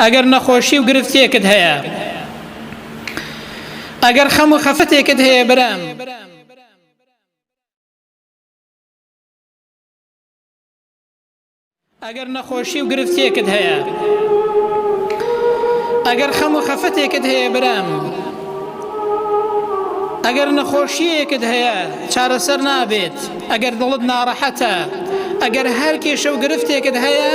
ئەگەر نەخۆشی و گرفتێکت هەیە، ئەگەر خەم و خەفتێکت هەیە برام، ئەگەر نەخۆشی و گرفتێکت هەیە، ئەگەر خەم و خەفتێکت هەیە برام، ئەگەر نەخۆشیەکت هەیە چارەسەر نابێت، ئەگەر دڵت ناڕەحەتە، ئەگەر هەر کێشە و گرفتێکت هەیە،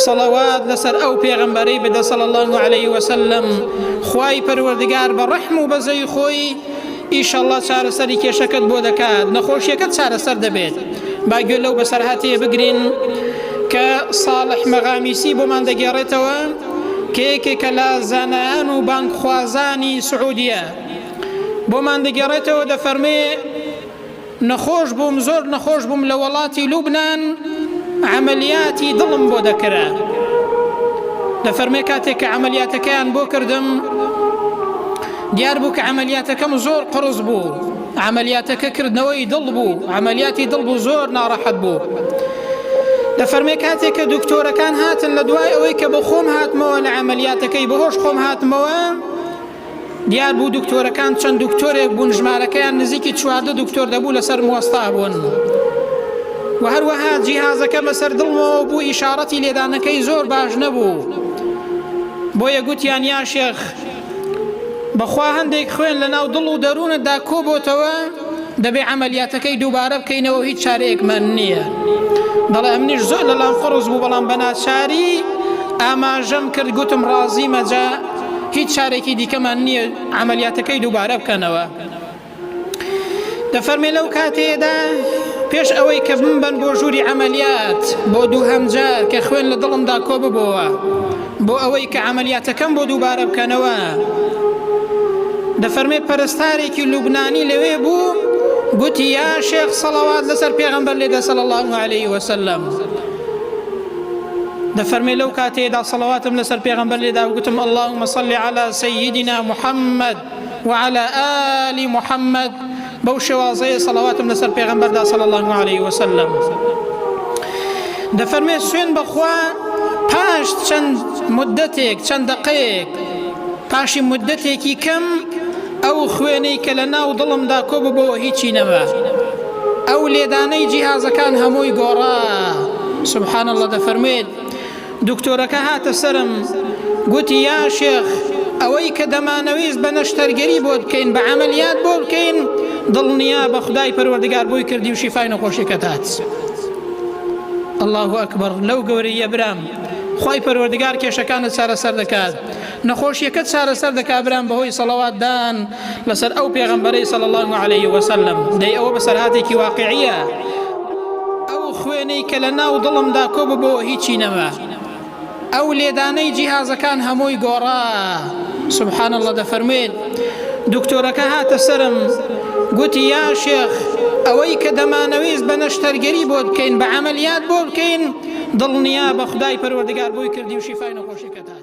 سەڵەوات لەسەر ئەو پێغەمبەرەی بدە صلی الله عليه وسلم. خوای پەروەردگار بە ڕەحم و بەزەی خۆی ئیشەڵڵا چارەسەری کێشەکەت بۆ دەکات، نەخۆشیەکەت چارەسەر دەبێت. با گوێ لەو بەسەرهاتێ بگرین کە ساڵح مەغامیسی بۆمان دەگێڕێتەوە، کە یەکێکە لە زانایان و بانکخوازانی سعودیە، بۆمان دەگێڕێتەوە دەفەرمێ نەخۆش بووم، زۆر نەخۆش بووم لە وڵاتی لوبنان، عملیاتی دڵم بۆ دەکرا. دەفەرمێ کاتێک کە عملیاتەکەیان بۆ کردم، دیار بوو کە عملیاتەکەم زۆر قڕز بوو، عملیاتەکە کردنەوەی دڵ بوو، عملیاتی دڵ بوو، زۆر ناڕەحەت بوو. دەفەرمێ کاتێک کە دکتۆرەکان هاتن لە دوای ئەوەی کە بە خۆم هاتمەوە لە عملیاتەکەی بەهۆش خۆم هاتمەوە، دیار بوو دکتۆرەکان چەند دکتۆرێک بوون، ژمارەکەیان نزیکی 14 دکتۆر دەبوو لەسەر موەستا بوون، و هەروەها جیهازەکە بەسەر دڵمەوە بوو، ئیشارەتی لێدانەکەی زۆر باش نەبوو. بۆیە گوتیان یا شێخ بەخوا هەندێک خوێن لە ناو دڵ و دەروونتدا کۆبۆتەوە، دەبێ عملیاتەکەی دووبارە بکەینەوە، هیچ چارەیەکمان نییە. دەڵێ ئەمنیش زۆر لەلام قڕز بوو، بەڵام بەناچاری ئاماژەم کرد، گوتم ڕازیمە، جا هیچ چارێکی دیکەمان نییە، عملیاتەکەی دووبارە بکەنەوە. دەفەرمێ لەو کاتێدا پێش ئەوەی کە بمبەن بۆ ژووری عملیات بۆ دووهەم جار کە خوێن لە دڵمدا کۆ ببەوە، بۆ ئەوەی کە عملیاتەکەم بۆ دووبارە بکەنەوە، دەفەرمێ پەرستارێکی لوبنانی لەوێ بوو، گوتی یا شێخ سەڵەوات لەسەر پێغەمبەر لێدە صلی الله عليه وسلم. دەفەرمێ لەو کاتێدا سەڵەواتم لەسەر پێغەمبەر لێدا وگوتم اللهم صل على سيدنا محمد وعلى آل محمد، بەو شێوازەیە سەڵەواتم لەسەر پێغەمبەردا صلی الله عليه وسلم. دەفەرمێ سوێن بەخوا پاش چەند مدەتێک، چەند دقەیەک، پاشی مدەتێکی کەم، ئەو خوێنەی کە لە ناو دڵمدا کۆ ببەوە هیچی نەما، ئەو لێدانەی جیهازەکان هەمووی گۆڕا. سبحان الله. دەفەرمێت دکتۆرەکە هاتە سرم، گوتی یا شێخ ئەوەی کە دەمانەویست بە نەشتەرگەری بۆ بکەین، بە عملیات بۆ بکەین، دڵنیا بە خودای پەروەردگار بۆی کردی و شیفای نەخۆشیەکەت هات. الله ئەکبەر. لەو گەورەیە برام، خوای پەروەردگار کێشەکانت چارەسەر دەکات، نەخۆشیەکەت چارەسەر دەکات برام، بەهۆی سەڵەواتدان لەسەر ئەو پێغەمبەرەی صلی الله عليه وسلم. دەی ئەوە بەسەرهاتێکی واقعیە، ئەو خوێنەی کە لە ناو دڵمدا کۆ ببەوە هیچی نەما، ئەو لێدانەی جیهازەکان هەمووی گۆڕا. سبحان الله. دەفەرمێت دکتۆرەکە هاتە سرم، گوتی یا شێخ ئەوەی کە دەمانەویست بە نەشتەرگەری بۆ بکەین، بە عملیات بۆ بکەین، دڵنیا بە خودای پەروەردگار بۆی کردی و شیفای نەخۆشیەکەت هات.